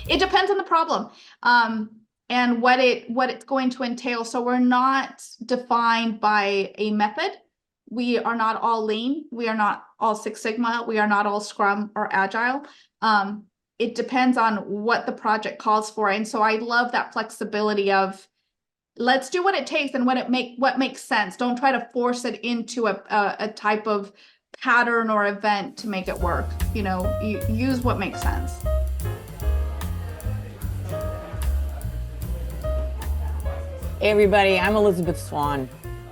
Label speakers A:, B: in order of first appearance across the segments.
A: It depends on the problem. And what it's going to entail. So we're not defined by a method. We are not all lean. We are not all Six Sigma. We are not all Scrum or Agile. It depends on what the project calls for. And so I love that flexibility of let's do what it takes and what makes sense. Don't try to force it into a type of pattern or event to make it work. You know, use what makes sense.
B: Hey everybody, I'm Elizabeth Swan.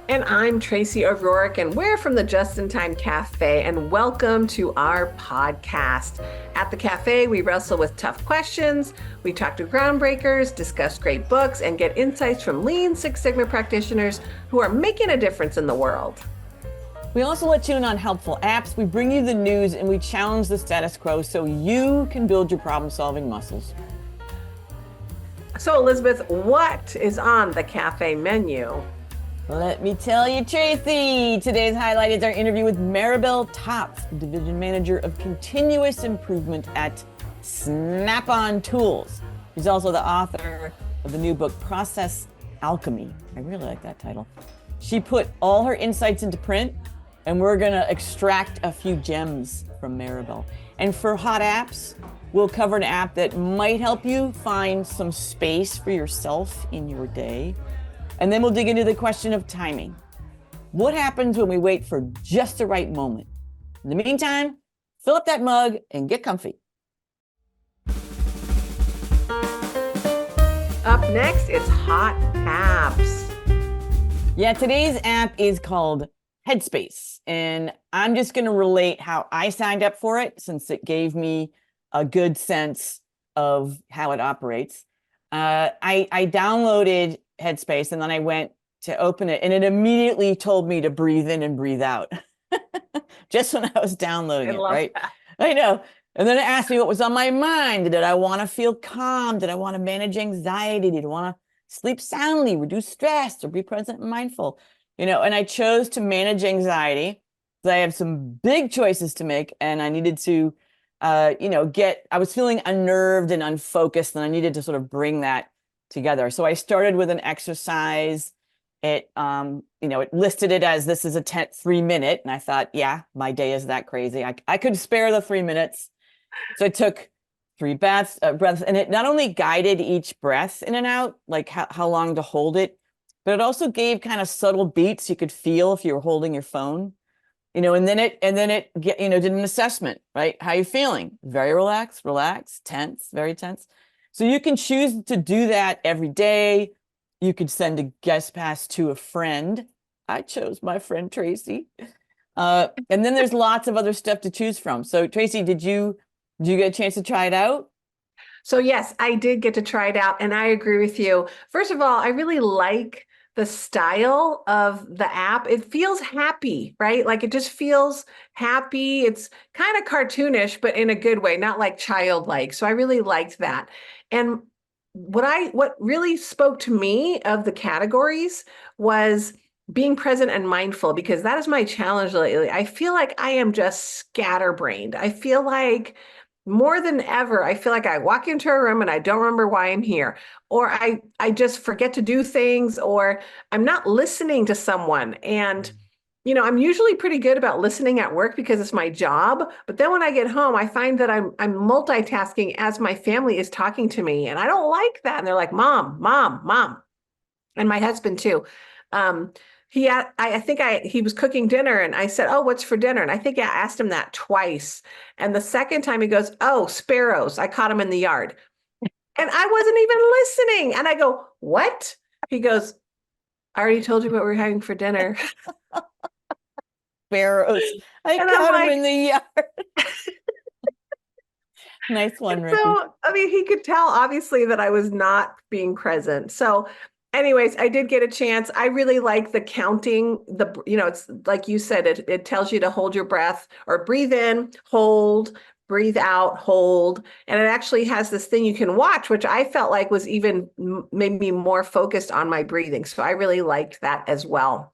C: And I'm Tracy O'Rourke, and we're from the Just in Time Cafe, and welcome to our podcast. At the cafe, we wrestle with tough questions, we talk to groundbreakers, discuss great books, and get insights from Lean Six Sigma practitioners who are making a difference in the world.
B: We also let you in on helpful apps, we bring you the news, and we challenge the status quo so you can build your problem-solving muscles.
C: So Elizabeth, what is on the cafe menu?
B: Let me tell you, Tracy. Today's highlight is our interview with Maribel Topf, Division Manager of Continuous Improvement at Snap-on Tools. She's also the author of the new book, Process Alchemy. I really like that title. She put all her insights into print, and we're gonna extract a few gems from Maribel. And for hot apps, we'll cover an app that might help you find some space for yourself in your day. And then we'll dig into the question of timing. What happens when we wait for just the right moment? In the meantime, fill up that mug and get comfy.
C: Up next, it's hot apps.
B: Yeah, today's app is called Headspace. And I'm just going to relate how I signed up for it since it gave me a good sense of how it operates. I downloaded Headspace and then I went to open it and it immediately told me to breathe in and breathe out just when I was downloading it, right?
C: That.
B: I know. And then it asked me what was on my mind. Did I want to feel calm? Did I want to manage anxiety? Did I want to sleep soundly, reduce stress, or be present and mindful? You know, and I chose to manage anxiety because I have some big choices to make and I needed to I was feeling unnerved and unfocused and I needed to sort of bring that together. So I started with an exercise. It, it listed it as this is a 3-minute. And I thought, yeah, my day is that crazy. I could spare the 3 minutes. So I took 3 breaths and it not only guided each breath in and out, like how long to hold it, but it also gave kind of subtle beats you could feel if you were holding your phone. And then it did an assessment, right? How you feeling? Very relaxed, tense, very tense. So you can choose to do that every day. You could send a guest pass to a friend. I chose my friend Tracy. And then there's lots of other stuff to choose from. So Tracy, did you get a chance to try it out?
C: So yes, I did get to try it out and I agree with you. First of all, I really like the style of the app. It feels happy, right? Like it just feels happy. It's kind of cartoonish, but in a good way, not like childlike. So I really liked that. And what really spoke to me of the categories was being present and mindful, because that is my challenge lately. I feel like I am just scatterbrained. I feel like more than ever, I feel like I walk into a room and I don't remember why I'm here, or I just forget to do things, or I'm not listening to someone. And, I'm usually pretty good about listening at work because it's my job. But then when I get home, I find that I'm multitasking as my family is talking to me. And I don't like that. And they're like, mom, mom, mom. And my husband too. He was cooking dinner and I said, oh, what's for dinner? And I think I asked him that twice. And the second time he goes, oh, sparrows. I caught them in the yard. And I wasn't even listening. And I go, what? He goes, I already told you what we're having for dinner.
B: Sparrows. I caught them in the yard. Nice one, Ricky.
C: So, he could tell obviously that I was not being present. So anyways, I did get a chance. I really like the counting, it's like you said, it tells you to hold your breath or breathe in, hold, breathe out, hold. And it actually has this thing you can watch, which I felt like was even made me more focused on my breathing. So I really liked that as well.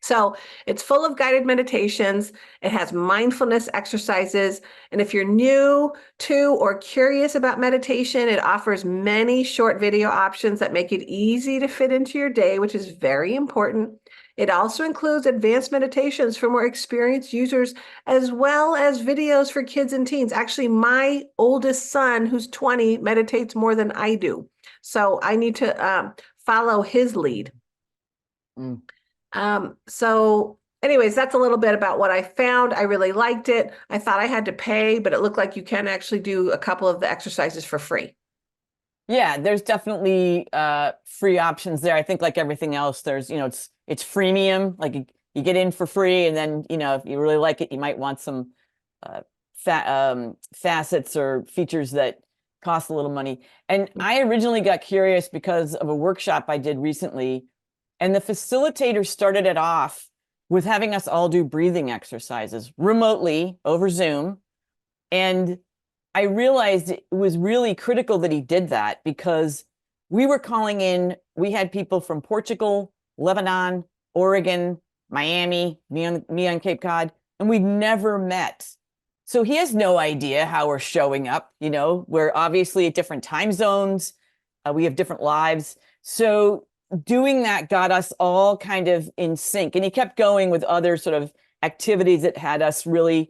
C: So it's full of guided meditations. It has mindfulness exercises. And if you're new to or curious about meditation, it offers many short video options that make it easy to fit into your day, which is very important. It also includes advanced meditations for more experienced users, as well as videos for kids and teens. Actually, my oldest son, who's 20, meditates more than I do. So I need to follow his lead.
B: Mm.
C: So anyways, that's a little bit about what I found. I really liked it. I thought I had to pay, but it looked like you can actually do a couple of the exercises for free.
B: Yeah, there's definitely free options there. I think like everything else, there's, it's freemium, like you get in for free, and then, if you really like it, you might want some facets or features that cost a little money. And I originally got curious because of a workshop I did recently, and the facilitator started it off with having us all do breathing exercises remotely over Zoom. And I realized it was really critical that he did that, because we were calling in, we had people from Portugal, Lebanon, Oregon, Miami, me on Cape Cod, and we'd never met. So he has no idea how we're showing up. We're obviously at different time zones. We have different lives. So doing that got us all kind of in sync. And he kept going with other sort of activities that had us really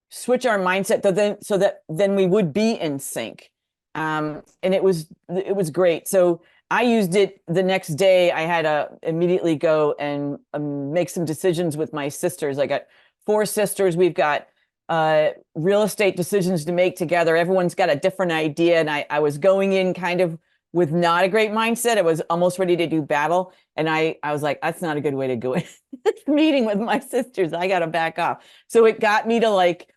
B: switch our mindset so that then we would be in sync. And it was great. So I used it the next day. I had to immediately go and make some decisions with my sisters. I got 4 sisters. We've got real estate decisions to make together. Everyone's got a different idea. And I was going in kind of with not a great mindset. I was almost ready to do battle. And I was like, that's not a good way to go in meeting with my sisters. I got to back off. So it got me to like,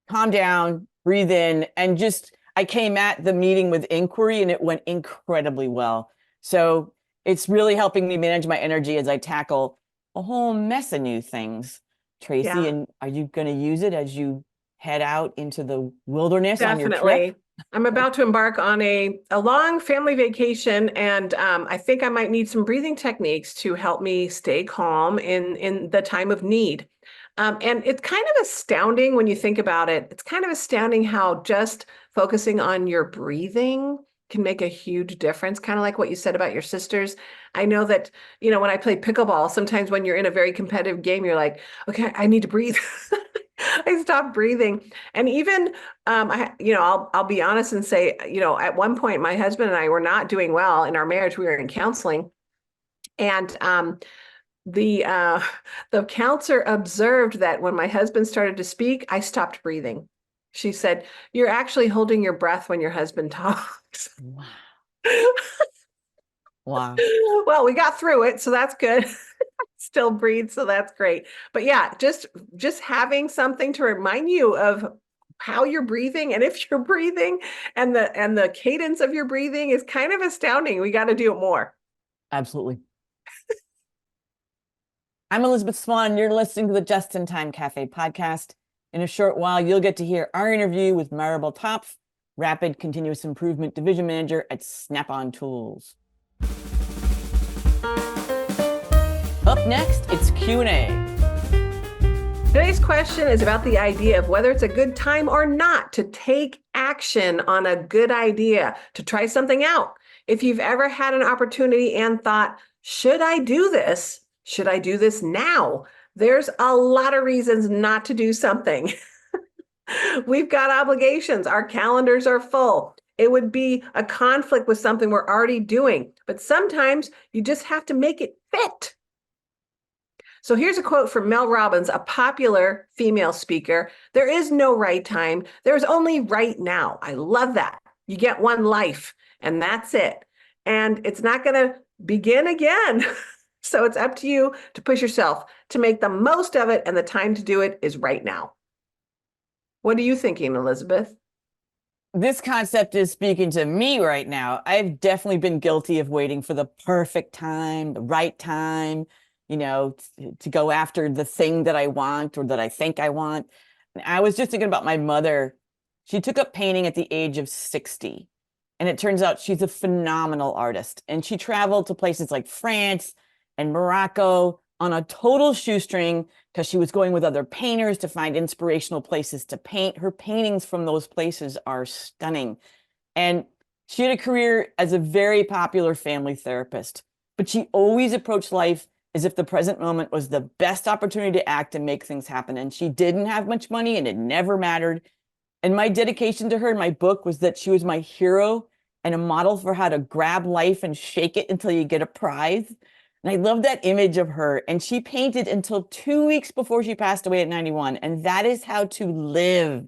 B: calm down, breathe in, and just, I came at the meeting with inquiry, and it went incredibly well. So it's really helping me manage my energy as I tackle a whole mess of new things. Tracy,
C: Yeah.
B: and are you going to use it as you head out into the wilderness on your
C: Definitely.
B: trip?
C: I'm about to embark on a long family vacation, and I think I might need some breathing techniques to help me stay calm in the time of need. And it's kind of astounding when you think about it. It's kind of astounding how just focusing on your breathing can make a huge difference, kind of like what you said about your sisters. I know that, when I play pickleball, sometimes when you're in a very competitive game, you're like, okay, I need to breathe. I stopped breathing. And even, I'll be honest and say, at one point, my husband and I were not doing well in our marriage. We were in counseling. And the counselor observed that when my husband started to speak, I stopped breathing. She said, "You're actually holding your breath when your husband talks."
B: Wow. Wow.
C: Well, we got through it, so that's good. Still breathe, so that's great. But yeah, just having something to remind you of how you're breathing, and if you're breathing, and the cadence of your breathing is kind of astounding. We got to do it more.
B: Absolutely. I'm Elizabeth Swan. You're listening to the Just in Time Cafe podcast. In a short while, you'll get to hear our interview with Maribel Topf, Rapid Continuous Improvement Division Manager at Snap-on Tools. Up next, it's Q&A.
C: Today's question is about the idea of whether it's a good time or not to take action on a good idea, to try something out. If you've ever had an opportunity and thought, should I do this? Should I do this now? There's a lot of reasons not to do something. We've got obligations. Our calendars are full. It would be a conflict with something we're already doing. But sometimes you just have to make it fit. So here's a quote from Mel Robbins, a popular female speaker. "There is no right time. There's only right now." I love that. You get one life, and that's it. And it's not going to begin again. So it's up to you to push yourself to make the most of it, and the time to do it is right now. What are you thinking, Elizabeth?
B: This concept is speaking to me right now. I've definitely been guilty of waiting for the perfect time, the right time, to go after the thing that I want or that I think I want. And I was just thinking about my mother. She took up painting at the age of 60. And it turns out she's a phenomenal artist. And she traveled to places like France and Morocco on a total shoestring because she was going with other painters to find inspirational places to paint. Her paintings from those places are stunning. And she had a career as a very popular family therapist, but she always approached life as if the present moment was the best opportunity to act and make things happen. And she didn't have much money and it never mattered. And my dedication to her in my book was that she was my hero and a model for how to grab life and shake it until you get a prize. And I love that image of her. And she painted until 2 weeks before she passed away at 91. And that is how to live.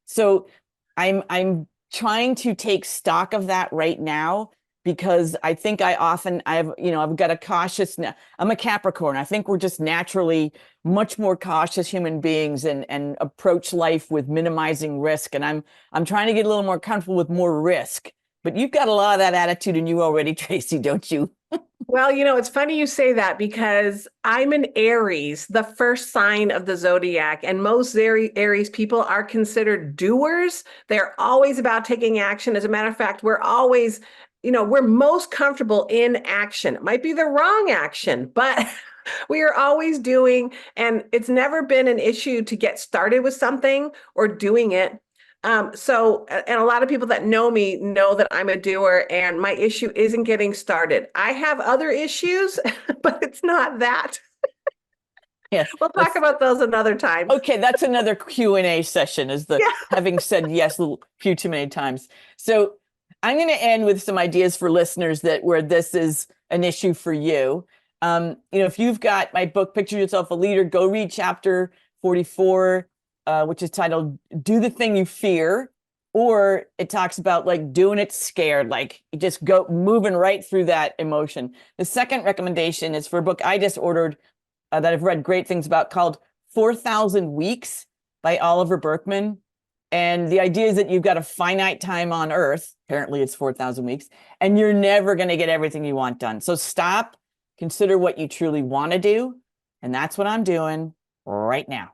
B: So I'm trying to take stock of that right now, because I think I've got a cautious, I'm a Capricorn. I think we're just naturally much more cautious human beings and approach life with minimizing risk. And I'm trying to get a little more comfortable with more risk. But you've got a lot of that attitude in you already, Tracy, don't you?
C: Well, it's funny you say that because I'm an Aries, the first sign of the zodiac, and most Aries people are considered doers. They're always about taking action. As a matter of fact, we're always, we're most comfortable in action. It might be the wrong action, but we are always doing, and it's never been an issue to get started with something or doing it. And a lot of people that know me know that I'm a doer, and my issue isn't getting started. I have other issues, but it's not that.
B: Yeah,
C: we'll talk about those another time.
B: Okay, that's another Q&A session, is the having said yes a few too many times. So I'm going to end with some ideas for listeners where this is an issue for you. If you've got my book, Picture Yourself a Leader, go read chapter 44. Which is titled Do the Thing You Fear, or it talks about like doing it scared, like you just go moving right through that emotion. The second recommendation is for a book I just ordered that I've read great things about, called 4,000 Weeks by Oliver Burkeman. And the idea is that you've got a finite time on Earth. Apparently it's 4,000 weeks, and you're never going to get everything you want done. So stop, consider what you truly want to do. And that's what I'm doing right now.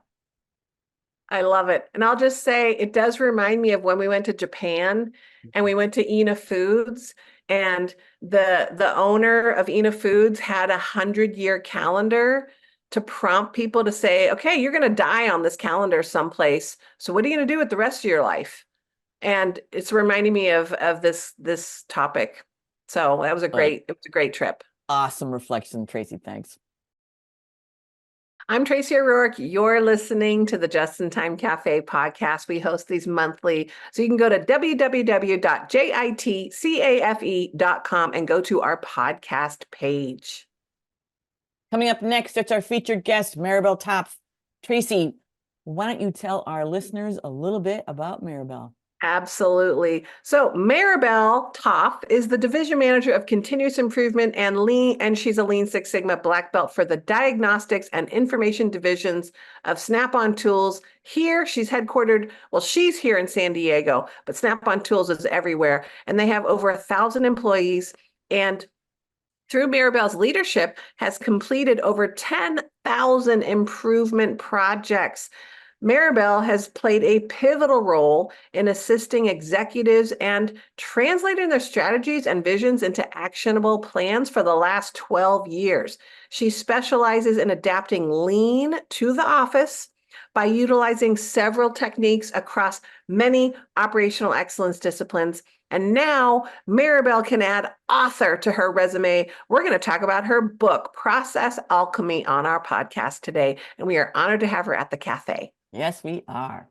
C: I love it. And I'll just say, it does remind me of when we went to Japan and we went to Ina Foods, and the owner of Ina Foods had 100-year calendar to prompt people to say, okay, you're going to die on this calendar someplace. So what are you going to do with the rest of your life? And it's reminding me of this topic. So it was a great trip.
B: Awesome reflection, Tracy. Thanks.
C: I'm Tracy O'Rourke. You're listening to the Just in Time Cafe podcast. We host these monthly. So you can go to www.jitcafe.com and go to our podcast page.
B: Coming up next, it's our featured guest, Maribel Topf. Tracy, why don't you tell our listeners a little bit about Maribel?
C: Absolutely. So Maribel Topf is the division manager of continuous improvement and lean, and she's a Lean Six Sigma black belt for the diagnostics and information divisions of Snap-on Tools. Here, she's headquartered, she's here in San Diego, but Snap-on Tools is everywhere. And they have over 1,000 employees, and through Maribel's leadership, has completed over 10,000 improvement projects. Maribel has played a pivotal role in assisting executives and translating their strategies and visions into actionable plans for the last 12 years. She specializes in adapting lean to the office by utilizing several techniques across many operational excellence disciplines. And now Maribel can add author to her resume. We're going to talk about her book, Process Alchemy, on our podcast today. And we are honored to have her at the cafe.
B: Yes, we are.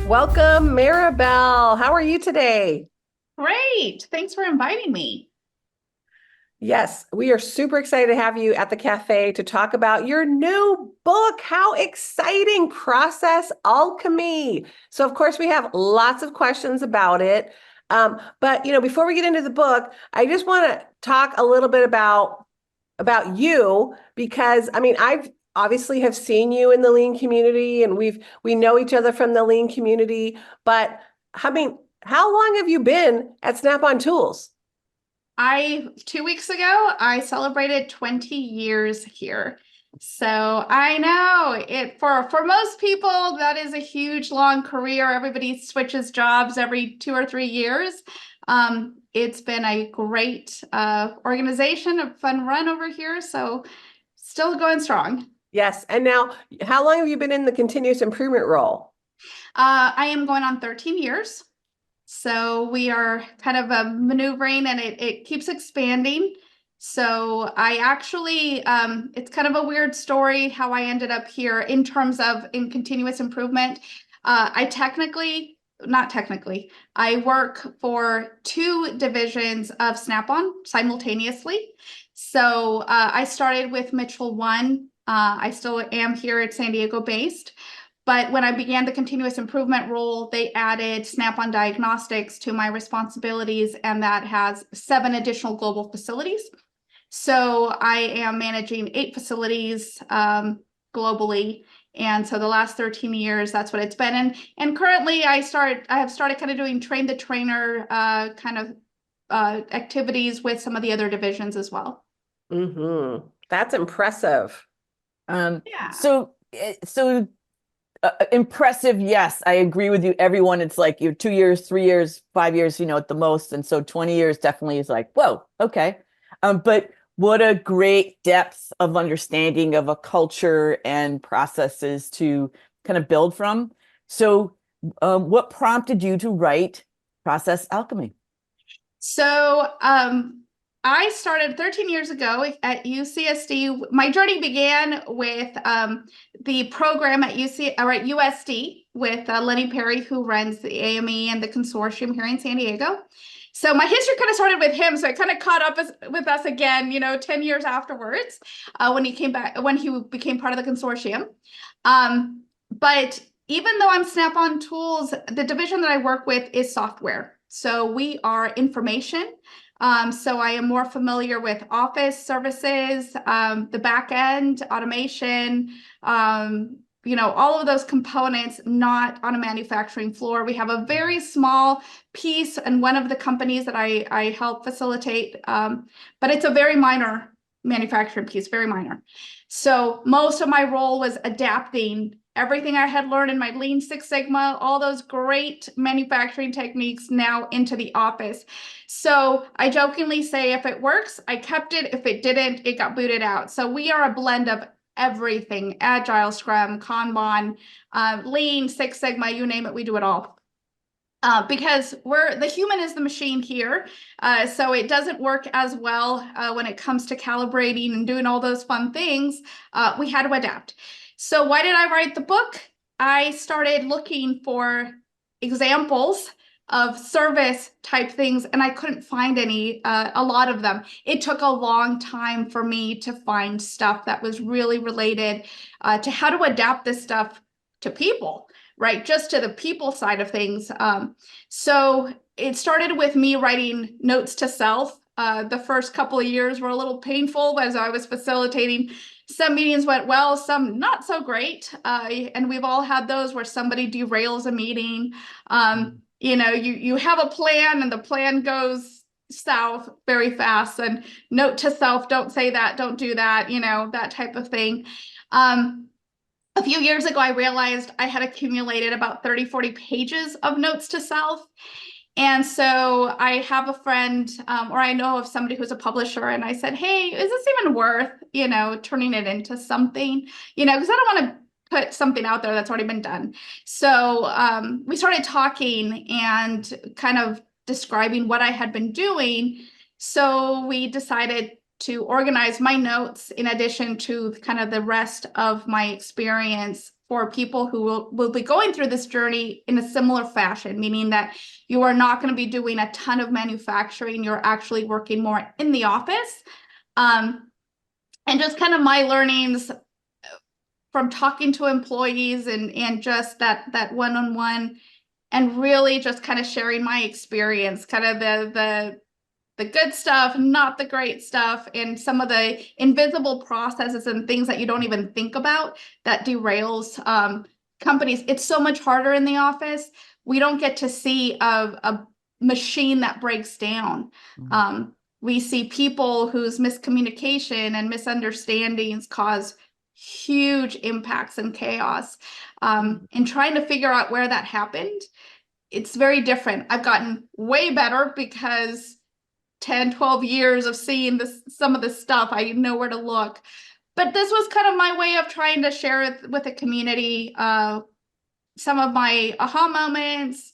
C: Welcome, Maribel. How are you today?
A: Great. Thanks for inviting me.
C: Yes, we are super excited to have you at the cafe to talk about your new book. How exciting, Process Alchemy. So, of course, we have lots of questions about it. But before we get into the book, I just want to talk a little bit about you, because I've obviously have seen you in the lean community, and we know each other from the lean community. But how long have you been at Snap-on Tools?
A: 2 weeks ago, I celebrated 20 years here. So I know it for most people, that is a huge, long career. Everybody switches jobs every 2 or 3 years. It's been a great organization, a fun run over here. So still going strong.
C: Yes. And now, how long have you been in the continuous improvement role?
A: I am going on 13 years. So we are kind of maneuvering and it keeps expanding. So I actually, it's kind of a weird story how I ended up here in terms of in continuous improvement. Not technically, I work for 2 divisions of Snap-on simultaneously. So I started with Mitchell 1. I still am here at San Diego based. But when I began the continuous improvement role, they added Snap-on Diagnostics to my responsibilities, and that has 7 additional global facilities. So I am managing 8 facilities globally. And so the last 13 years, that's what it's been. And currently I have started kind of doing train the trainer kind of activities with some of the other divisions as well.
C: Mm-hmm. That's impressive.
A: Yeah.
B: So impressive. Yes, I agree with you. Everyone, it's like you're 2 years, 3 years, 5 years, at the most. And so 20 years definitely is like, whoa, okay. But what a great depth of understanding of a culture and processes to kind of build from. So what prompted you to write Process Alchemy?
A: So I started 13 years ago at UCSD. My journey began with the program at USD with Lenny Perry, who runs the AME and the consortium here in San Diego. So my history kind of started with him. So it kind of caught up with us again, 10 years afterwards, when he came back, when he became part of the consortium. But even though I'm Snap-on Tools, the division that I work with is software. So we are information. So I am more familiar with office services, the back end, automation, all of those components not on a manufacturing floor. We have a very small piece in one of the companies that I help facilitate, but it's a very minor manufacturing piece, very minor. So most of my role was adapting everything I had learned in my Lean Six Sigma, all those great manufacturing techniques now into the office. So I jokingly say, if it works, I kept it. If it didn't, it got booted out. So we are a blend of everything: Agile, Scrum, Kanban, Lean, Six Sigma, you name it, we do it all. Because the human is the machine here. So it doesn't work as well when it comes to calibrating and doing all those fun things. We had to adapt. So why did I write the book? I started looking for examples of service type things, and I couldn't find a lot of them. It took a long time for me to find stuff that was really related to how to adapt this stuff to people, right? Just to the people side of things. So it started with me writing notes to self. The first couple of years were a little painful as I was facilitating. Some meetings went well, some not so great. And we've all had those where somebody derails a meeting. You have a plan and the plan goes south very fast, and note to self, don't say that, don't do that, that type of thing. A few years ago, I realized I had accumulated about 30, 40 pages of notes to self. And so I have a friend, or I know of somebody who's a publisher, and I said, hey, is this even worth, turning it into something, because I don't want to put something out there that's already been done. So we started talking and kind of describing what I had been doing. So we decided to organize my notes in addition to kind of the rest of my experience for people who will be going through this journey in a similar fashion, meaning that you are not going to be doing a ton of manufacturing. You're actually working more in the office. And just kind of my learnings from talking to employees and just that one-on-one, and really just kind of sharing my experience, kind of the good stuff, not the great stuff, and some of the invisible processes and things that you don't even think about that derails companies. It's so much harder in the office. We don't get to see a machine that breaks down. We see people whose miscommunication and misunderstandings cause huge impacts and chaos. And trying to figure out where that happened, it's very different. I've gotten way better because 10, 12 years of seeing some of this stuff, I know where to look. But this was kind of my way of trying to share it with the community, some of my aha moments,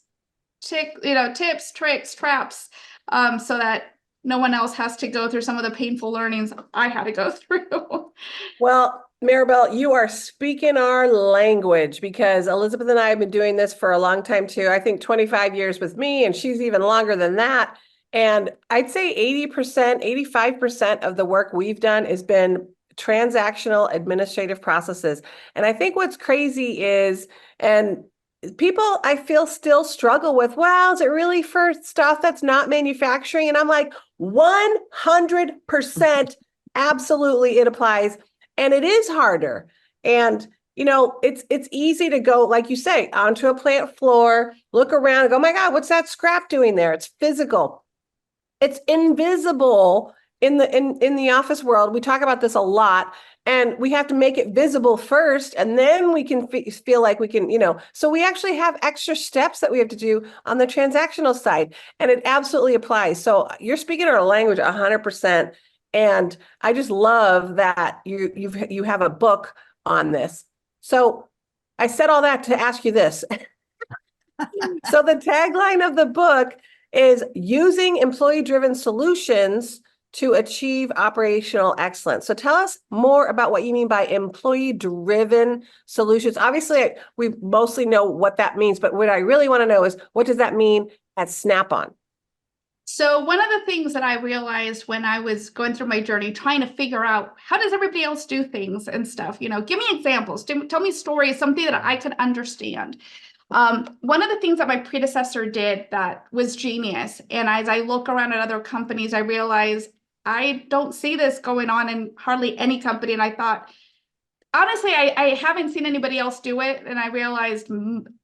A: tips, tricks, traps, so that no one else has to go through some of the painful learnings I had to go through.
C: Well, Maribel, you are speaking our language, because Elizabeth and I have been doing this for a long time too. I think 25 years with me, and she's even longer than that. And I'd say 80%, 85% of the work we've done has been transactional administrative processes. And I think what's crazy is, and people I feel still struggle with, well, is it really for stuff that's not manufacturing? And I'm like, 100% absolutely it applies. And it is harder. And it's easy to go, like you say, onto a plant floor, look around and go, oh my God, what's that scrap doing there? It's physical. It's invisible in the office world. We talk about this a lot, and we have to make it visible first, and then we can feel like we can, so we actually have extra steps that we have to do on the transactional side, and it absolutely applies. So you're speaking our language 100%. And I just love that you have a book on this. So I said all that to ask you this. So the tagline of the book is using employee-driven solutions to achieve operational excellence. So tell us more about what you mean by employee-driven solutions. Obviously, we mostly know what that means, but what I really want to know is, what does that mean at Snap-on?
A: So one of the things that I realized when I was going through my journey, trying to figure out how does everybody else do things and stuff, give me examples, tell me stories, something that I could understand. One of the things that my predecessor did that was genius, and as I look around at other companies, I realized I don't see this going on in hardly any company. And I thought, honestly, I haven't seen anybody else do it. And I realized,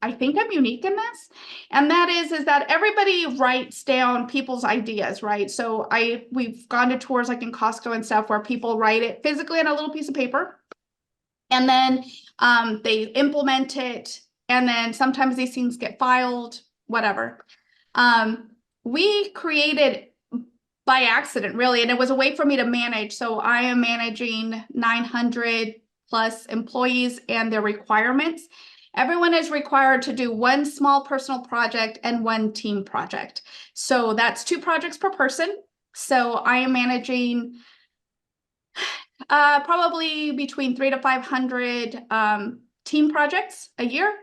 A: I think I'm unique in this. And that is that everybody writes down people's ideas, right? So we've gone to tours like in Costco and stuff where people write it physically on a little piece of paper. And then they implement it. And then sometimes these things get filed, whatever. We created by accident, really, and it was a way for me to manage. So I am managing 900 plus employees and their requirements. Everyone is required to do one small personal project and one team project. So that's 2 projects per person. So I am managing probably between 300 to 500 team projects a year,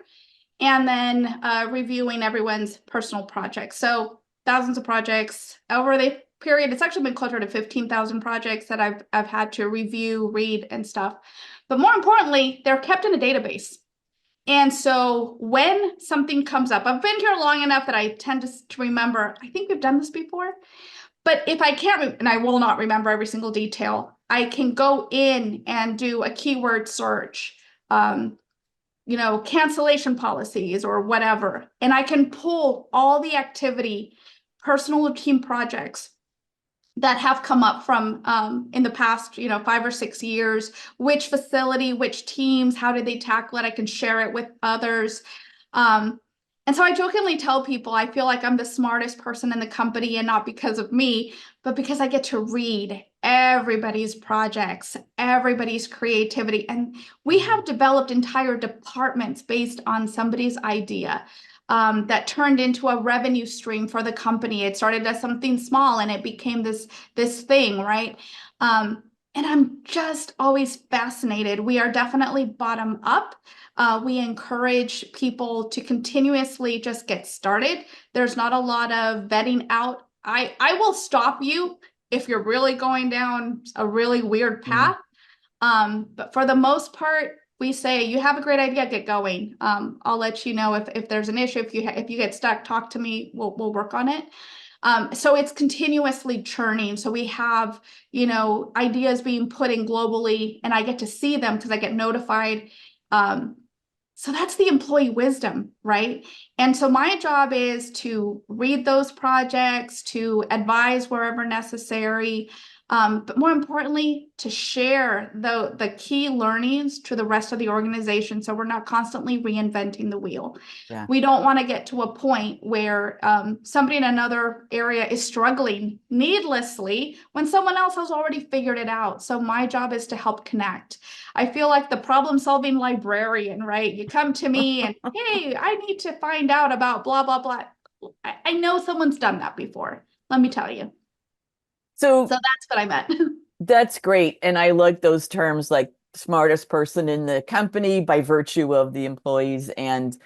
A: and then reviewing everyone's personal projects. So thousands of projects over the period. It's actually been closer to 15,000 projects that I've had to review, read, and stuff. But more importantly, they're kept in a database. And so when something comes up, I've been here long enough that I tend to remember, I think we've done this before. But if I can't, and I will not remember every single detail, I can go in and do a keyword search, cancellation policies or whatever. And I can pull all the activity, personal team projects that have come up from in the past, 5 or 6 years, which facility, which teams, how did they tackle it? I can share it with others. And so I jokingly tell people, I feel like I'm the smartest person in the company, and not because of me, but because I get to read everybody's projects, everybody's creativity. And we have developed entire departments based on somebody's idea. That turned into a revenue stream for the company. It started as something small and it became this thing, right? And I'm just always fascinated. We are definitely bottom up. We encourage people to continuously just get started. There's not a lot of vetting out. I will stop you if you're really going down a really weird path. But for the most part, we say, you have a great idea, get going. I'll let you know if there's an issue. If you get stuck, talk to me. We'll work on it. So it's continuously churning. So we have, ideas being put in globally, and I get to see them because I get notified. So that's the employee wisdom. right? And so my job is to read those projects, to advise wherever necessary, but more importantly, to share the key learnings to the rest of the organization so we're not constantly reinventing the wheel.
B: Yeah.
A: We don't want to get to a point where somebody in another area is struggling needlessly when someone else has already figured it out. So my job is to help connect. I feel like the problem-solving librarian, right? You come to me and, hey, I need to find out about blah, blah, blah. I know someone's done that before, let me tell you.
B: So
A: So that's what I meant.
B: that's great. And I like those terms like smartest person in the company by virtue of the employees and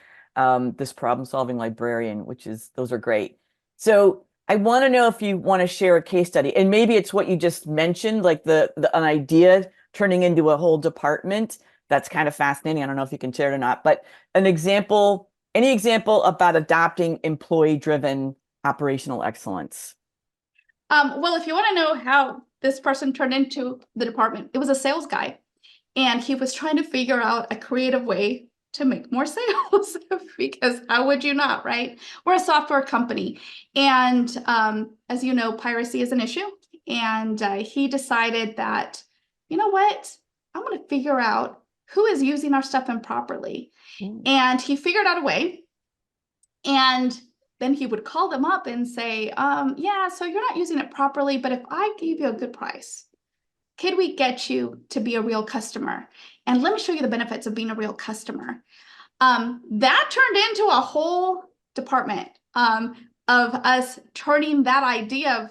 B: this problem-solving librarian, those are great. So I want to know if you want to share a case study, and maybe it's what you just mentioned, like an idea turning into a whole department. That's kind of fascinating. I don't know if you can share it or not, but any example about adopting employee-driven operational excellence?
A: Well, if you want to know how this person turned into the department, it was a sales guy, and he was trying to figure out a creative way to make more sales because how would you not, right? We're a software company, and as you know, piracy is an issue. And he decided that, you know what, I'm going to figure out who is using our stuff improperly. And he figured out a way, and then he would call them up and say, yeah, so you're not using it properly, but if I gave you a good price, could we get you to be a real customer? And let me show you the benefits of being a real customer. That turned into a whole department of us turning that idea of,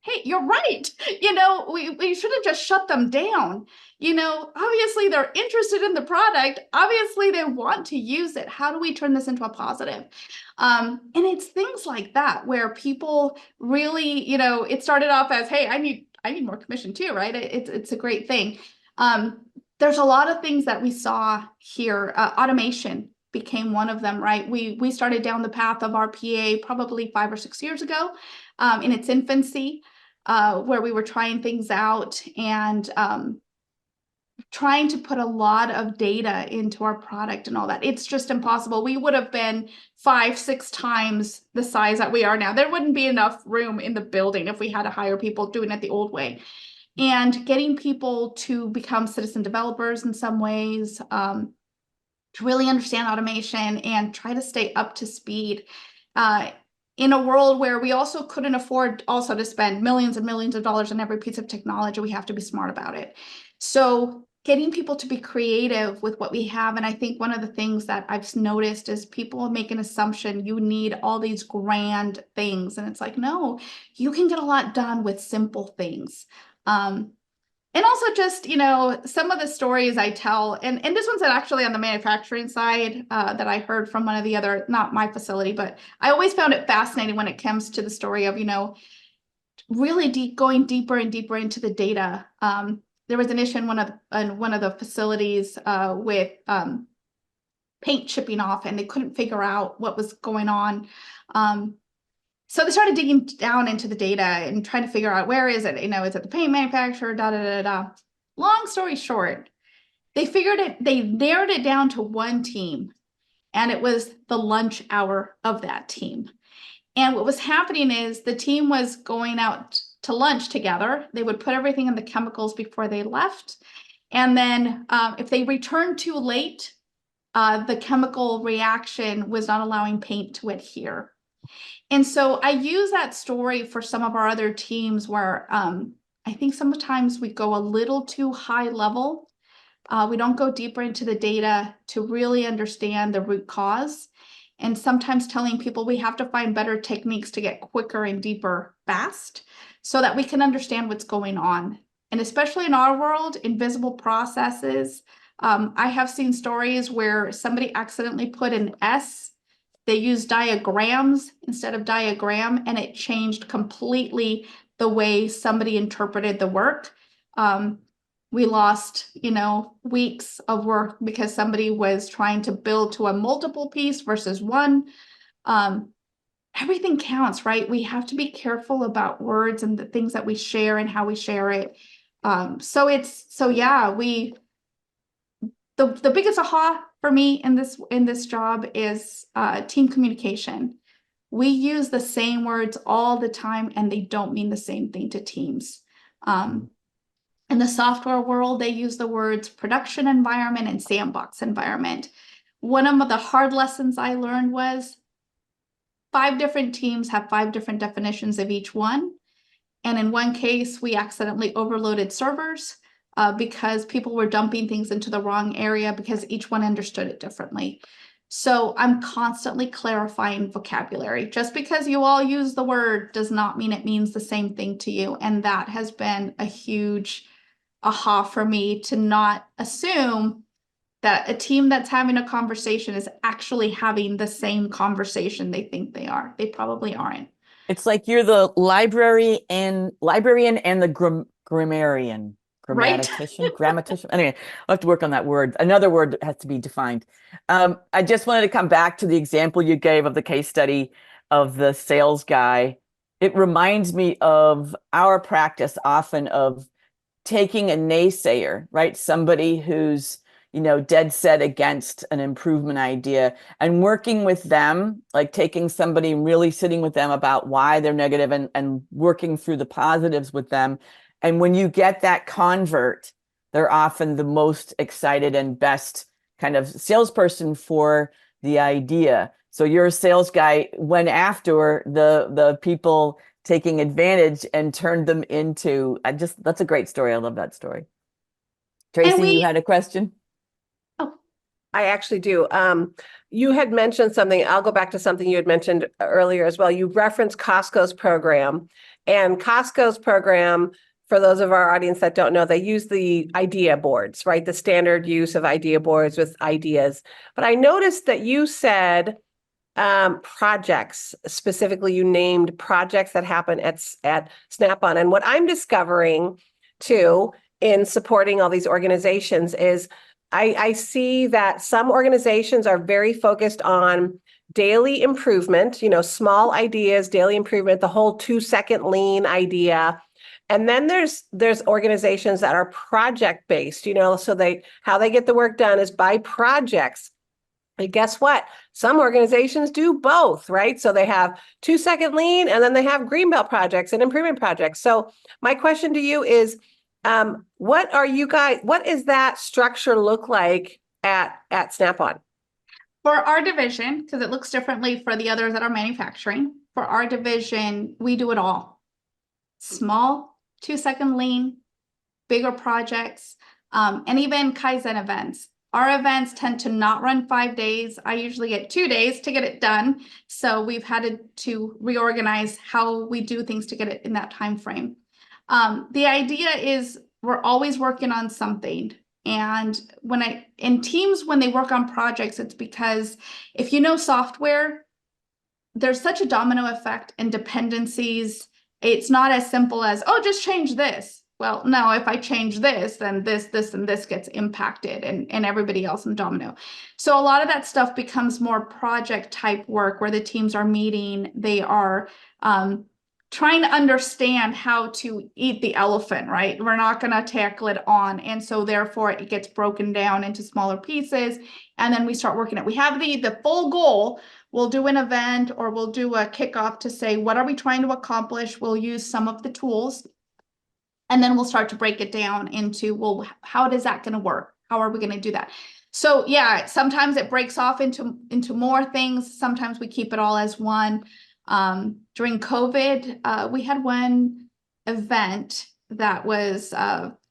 A: hey, you're right. We should have just shut them down. Obviously they're interested in the product. Obviously they want to use it. How do we turn this into a positive? And it's things like that where people really, it started off as, hey, I need more commission too, right? It's a great thing. There's a lot of things that we saw here. Automation became one of them, right? We started down the path of RPA probably 5 or 6 years ago in its infancy, where we were trying things out and trying to put a lot of data into our product and all that. It's just impossible. We would have been 5, 6 times the size that we are now. There wouldn't be enough room in the building if we had to hire people doing it the old way. And getting people to become citizen developers in some ways, to really understand automation and try to stay up to speed in a world where we also couldn't afford also to spend millions and millions of dollars on every piece of technology. We have to be smart about it. So getting people to be creative with what we have. And I think one of the things that I've noticed is people make an assumption you need all these grand things. And it's like, no, you can get a lot done with simple things. And also just, some of the stories I tell, and this one's actually on the manufacturing side that I heard from one of the other, not my facility, but I always found it fascinating when it comes to the story of, really going deeper and deeper into the data. There was an issue in one of the facilities with paint chipping off, and they couldn't figure out what was going on. So they started digging down into the data and trying to figure out where is it? Is it the paint manufacturer? Da da da da. Long story short, they narrowed it down to one team, and it was the lunch hour of that team. And what was happening is the team was going out to lunch together. They would put everything in the chemicals before they left. And then if they returned too late, the chemical reaction was not allowing paint to adhere. And so I use that story for some of our other teams where I think sometimes we go a little too high level. We don't go deeper into the data to really understand the root cause. And sometimes telling people we have to find better techniques to get quicker and deeper fast so that we can understand what's going on. And especially in our world, invisible processes. I have seen stories where somebody accidentally put an S. They used diagrams instead of diagram, and it changed completely the way somebody interpreted the work. We lost, weeks of work because somebody was trying to build to a multiple piece versus one. Everything counts, right? We have to be careful about words and the things that we share and how we share it. the biggest aha for me in this job is team communication. We use the same words all the time, and they don't mean the same thing to teams. In the software world, they use the words production environment and sandbox environment. One of the hard lessons I learned was 5 different teams have 5 different definitions of each one. And in one case, we accidentally overloaded servers because people were dumping things into the wrong area because each one understood it differently. So I'm constantly clarifying vocabulary. Just because you all use the word does not mean it means the same thing to you. And that has been a huge aha for me, to not assume that a team that's having a conversation is actually having the same conversation they think they are. They probably aren't.
B: It's like you're the librarian and the grammarian.
A: Right.
B: Grammatician. Anyway, I'll have to work on that word. Another word has to be defined. I just wanted to come back to the example you gave of the case study of the sales guy. It reminds me of our practice often of taking a naysayer, right? Somebody who's, dead set against an improvement idea, and working with them, like taking somebody and really sitting with them about why they're negative, and working through the positives with them. And when you get that convert, they're often the most excited and best kind of salesperson for the idea. So your sales guy went after the people taking advantage and turned them into, that's a great story. I love that story. Tracy, you had a question?
C: I actually do. You had mentioned something. I'll go back to something you had mentioned earlier as well. You referenced Costco's program, and Costco's program, for those of our audience that don't know, they use the idea boards, right? The standard use of idea boards with ideas. But I noticed that you said projects. Specifically, you named projects that happen at Snap-on. And what I'm discovering too in supporting all these organizations is I see that some organizations are very focused on daily improvement, small ideas, daily improvement, the whole 2-second lean idea. And then there's organizations that are project based, so how they get the work done is by projects. And guess what? Some organizations do both, right? So they have 2-second lean, and then they have greenbelt projects and improvement projects. So my question to you is, what is that structure look like at Snap-on?
A: For our division, because it looks differently for the others that are manufacturing, for our division, we do it all. Small, 2-second lean, bigger projects, and even Kaizen events. Our events tend to not run 5 days. I usually get 2 days to get it done. So we've had to reorganize how we do things to get it in that time frame. The idea is we're always working on something. And in teams, when they work on projects, it's because if you know software, there's such a domino effect and dependencies. It's not as simple as, oh, just change this. Well, no, if I change this, then this, and this gets impacted, and everybody else in domino. So a lot of that stuff becomes more project type work where the teams are meeting. They are trying to understand how to eat the elephant, right? We're not going to tackle it on. And so therefore it gets broken down into smaller pieces. And then we start working it. We have the full goal. We'll do an event or we'll do a kickoff to say, what are we trying to accomplish? We'll use some of the tools. And then we'll start to break it down into, well, how is that going to work? How are we going to do that? So yeah, sometimes it breaks off into more things. Sometimes we keep it all as one. During COVID, we had one event that was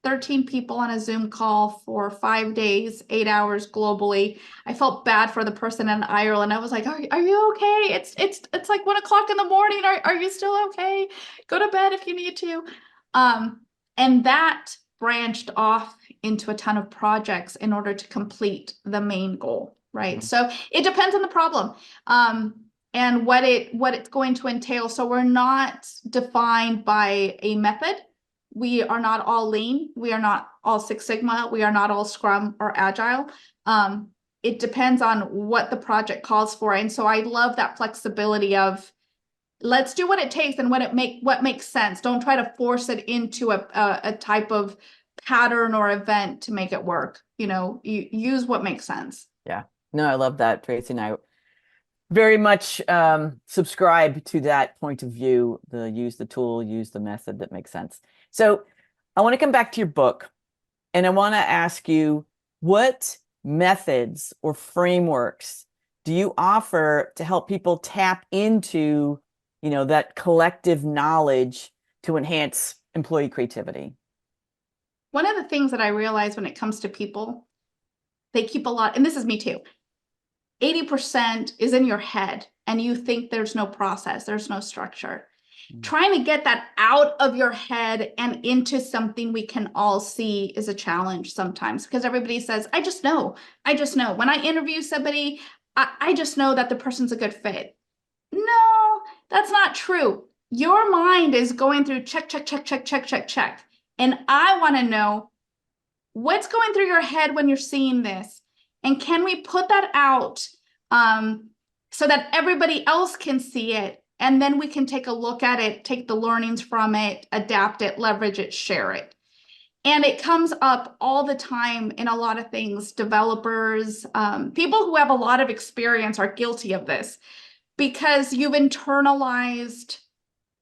A: 13 people on a Zoom call for 5 days, 8 hours globally. I felt bad for the person in Ireland. I was like, are you okay? It's like 1 o'clock in the morning. Are you still okay? Go to bed if you need to. And that branched off into a ton of projects in order to complete the main goal, right? Mm-hmm. So it depends on the problem. And what it's going to entail. So we're not defined by a method. We are not all lean. We are not all Six Sigma. We are not all Scrum or Agile. It depends on what the project calls for. And so I love that flexibility of let's do what it takes and what makes sense. Don't try to force it into a type of pattern or event to make it work. You use what makes sense.
B: Yeah. No, I love that, Tracy. And I very much subscribe to that point of view, use the tool, use the method that makes sense. So I want to come back to your book, and I want to ask you, what methods or frameworks do you offer to help people tap into, that collective knowledge to enhance employee creativity?
A: One of the things that I realize when it comes to people, they keep a lot, and this is me too, 80% is in your head and you think there's no process, there's no structure. Trying to get that out of your head and into something we can all see is a challenge sometimes, because everybody says, I just know. When I interview somebody, I just know that the person's a good fit. No, that's not true. Your mind is going through check. And I want to know what's going through your head when you're seeing this. And can we put that out so that everybody else can see it? And then we can take a look at it, take the learnings from it, adapt it, leverage it, share it. And it comes up all the time in a lot of things. Developers, people who have a lot of experience are guilty of this, because you've internalized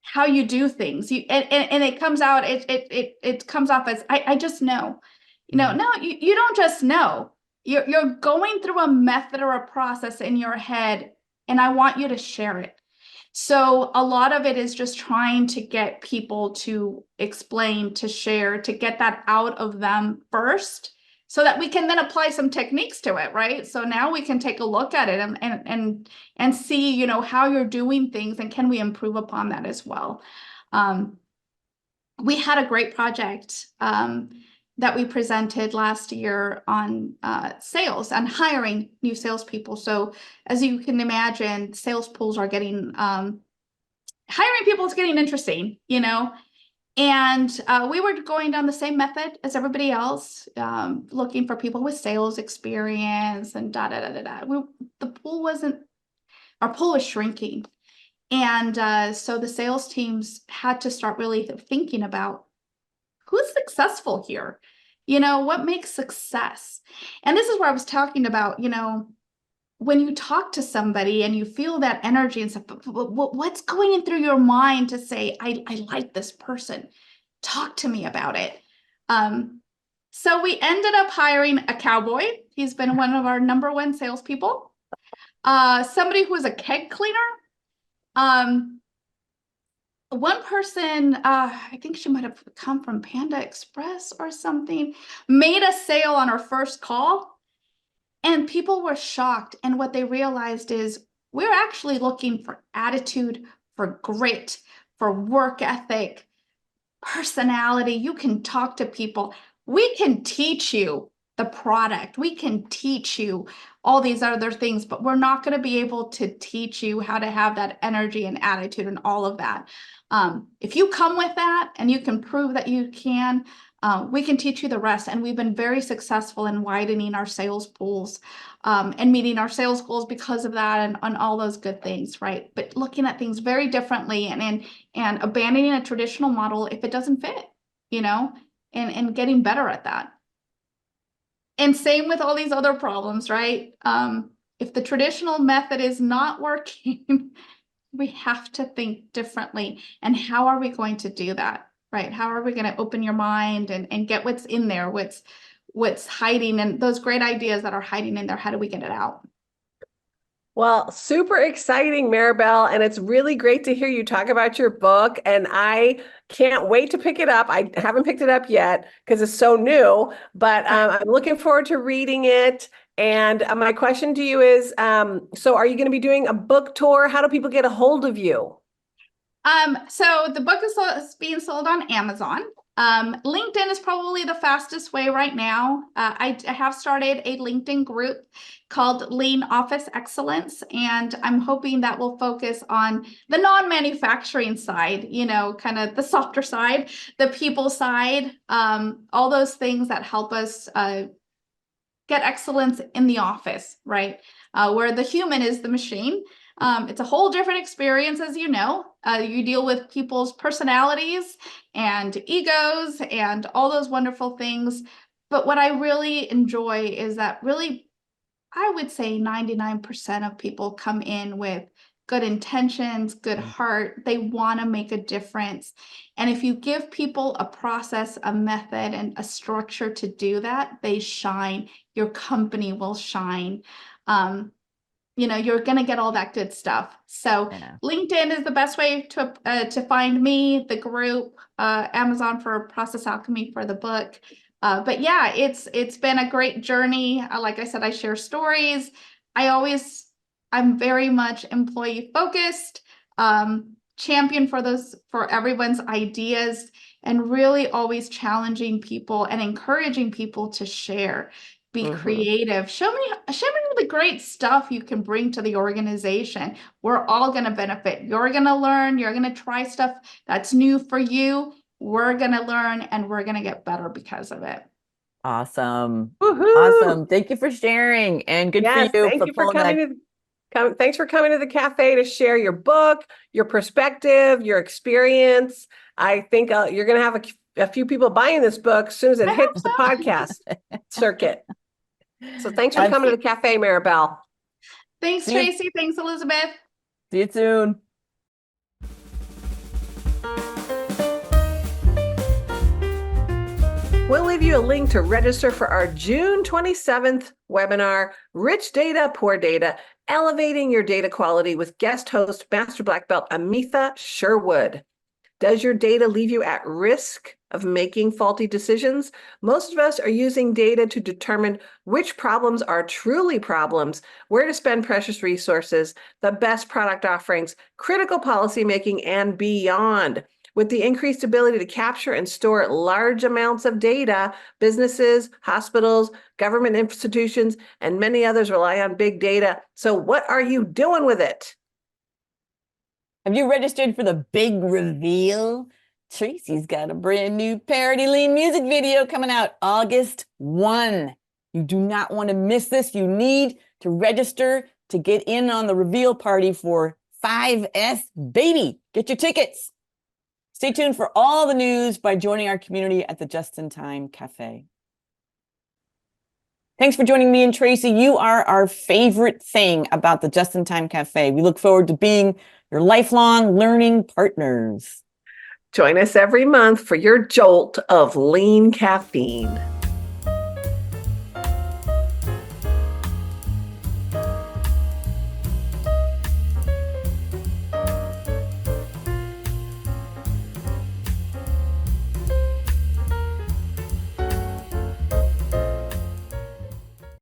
A: how you do things. And it comes out, it comes off as, I just know. No, you don't just know. You're going through a method or a process in your head, and I want you to share it. So a lot of it is just trying to get people to explain, to share, to get that out of them first, so that we can then apply some techniques to it, right? So now we can take a look at it and see, how you're doing things, and can we improve upon that as well. We had a great project that we presented last year on sales and hiring new salespeople. So as you can imagine, sales pools are getting, hiring people is getting interesting, and we were going down the same method as everybody else, looking for people with sales experience and the pool our pool was shrinking. And so the sales teams had to start really thinking about, who's successful here? What makes success? And this is where I was talking about, when you talk to somebody and you feel that energy and stuff, what's going in through your mind to say, I like this person, talk to me about it. So we ended up hiring a cowboy. He's been one of our #1 salespeople. Somebody who was a keg cleaner. One person, I think she might have come from Panda Express or something, made a sale on her first call, and people were shocked. And what they realized is, we're actually looking for attitude, for grit, for work ethic, personality. You can talk to people. We can teach you the product. We can teach you all these other things, but we're not going to be able to teach you how to have that energy and attitude and all of that. If you come with that and you can prove that you can, we can teach you the rest. And we've been very successful in widening our sales pools and meeting our sales goals because of that, and all those good things, right? But looking at things very differently and abandoning a traditional model if it doesn't fit, and getting better at that. And same with all these other problems, right? If the traditional method is not working, we have to think differently. And how are we going to do that, right? How are we going to open your mind and get what's in there, what's hiding, and those great ideas that are hiding in there, how do we get it out?
C: Well, super exciting, Maribel, and it's really great to hear you talk about your book, and I can't wait to pick it up. I haven't picked it up yet because it's so new, but I'm looking forward to reading it. And my question to you is, so are you going to be doing a book tour? How do people get a hold of you?
A: So the book is being sold on Amazon. LinkedIn is probably the fastest way right now. I have started a LinkedIn group called Lean Office Excellence, and I'm hoping that will focus on the non-manufacturing side, kind of the softer side, the people side, all those things that help us get excellence in the office, right? Where the human is the machine. It's a whole different experience, as you know. You deal with people's personalities and egos and all those wonderful things. But what I really enjoy is that really, I would say 99% of people come in with good intentions, good heart. They want to make a difference. And if you give people a process, a method, and a structure to do that, they shine. Your company will shine. You're going to get all that good stuff. So
B: Yeah.
A: LinkedIn is the best way to find me, the group, Amazon for Process Alchemy for the book. But yeah, it's been a great journey. Like I said, I share stories. I'm very much employee focused, champion for everyone's ideas, and really always challenging people and encouraging people to share. Be creative. Show me the great stuff you can bring to the organization. We're all going to benefit. You're going to learn. You're going to try stuff that's new for you. We're going to learn, and we're going to get better because of it.
B: Awesome.
C: Woohoo!
B: Awesome. Thank you for sharing, and good
C: Yes,
B: for you
C: thank
B: for
C: you for
B: pulling that.
C: thanks for coming to the cafe to share your book, your perspective, your experience. I think you're going to have a few people buying this book as soon as it hits the podcast circuit. So thanks for coming to the cafe, Maribel.
A: Thanks, Tracy. Thanks, Elizabeth.
B: See you soon.
C: We'll leave you a link to register for our June 27th webinar, Rich Data, Poor Data, Elevating Your Data Quality with guest host, Master Black Belt Amitha Sherwood. Does your data leave you at risk of making faulty decisions? Most of us are using data to determine which problems are truly problems, where to spend precious resources, the best product offerings, critical policymaking, and beyond. With the increased ability to capture and store large amounts of data, businesses, hospitals, government institutions, and many others rely on big data. So what are you doing with it?
B: Have you registered for the big reveal? Tracy's got a brand new parody lean music video coming out August 1. You do not want to miss this. You need to register to get in on the reveal party for 5S Baby. Get your tickets. Stay tuned for all the news by joining our community at the Just in Time Cafe. Thanks for joining me and Tracy. You are our favorite thing about the Just in Time Cafe. We look forward to being your lifelong learning partners.
C: Join us every month for your jolt of lean caffeine.